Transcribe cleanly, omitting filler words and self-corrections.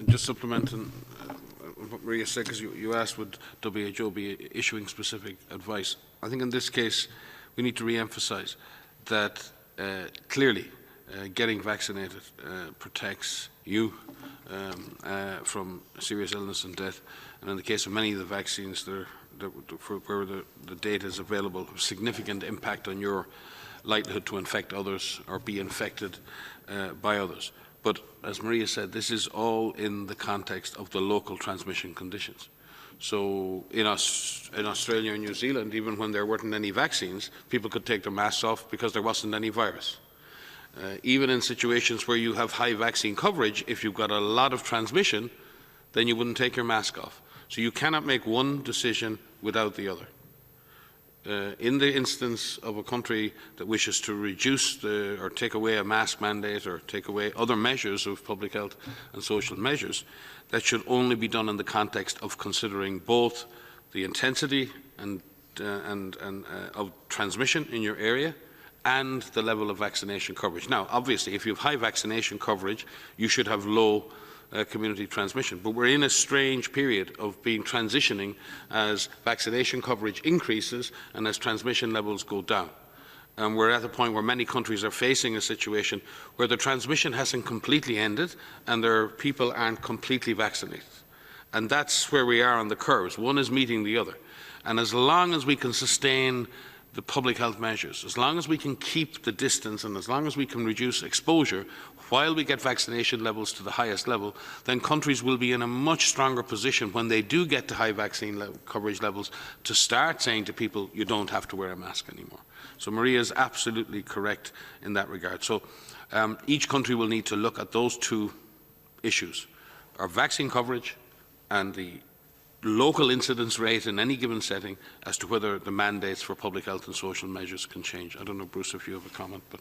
Just supplementing what Maria said, because you asked would WHO be issuing specific advice. I think in this case we need to re-emphasize that clearly getting vaccinated protects you from serious illness and death, and in the case of many of the vaccines where the data is available, significant impact on your likelihood to infect others or be infected by others. But as Maria said, this is all in the context of the local transmission conditions. So in Australia and New Zealand, even when there weren't any vaccines, people could take their masks off because there wasn't any virus. Even in situations where you have high vaccine coverage, if you've got a lot of transmission, then you wouldn't take your mask off. So you cannot make one decision without the other. In the instance of a country that wishes to reduce or take away a mask mandate or take away other measures of public health and social measures, that should only be done in the context of considering both the intensity of transmission in your area and the level of vaccination coverage. Now, obviously, if you have high vaccination coverage, you should have low community transmission. But we're in a strange period of transitioning as vaccination coverage increases and as transmission levels go down. And we're at a point where many countries are facing a situation where the transmission hasn't completely ended and their people aren't completely vaccinated. And that's where we are on the curves. One is meeting the other. And as long as we can sustain the public health measures, as long as we can keep the distance and as long as we can reduce exposure while we get vaccination levels to the highest level, then countries will be in a much stronger position when they do get to high vaccine coverage levels to start saying to people, you don't have to wear a mask anymore. So Maria is absolutely correct in that regard. So each country will need to look at those two issues, our vaccine coverage and the local incidence rate in any given setting as to whether the mandates for public health and social measures can change. I don't know, Bruce, if you have a comment. But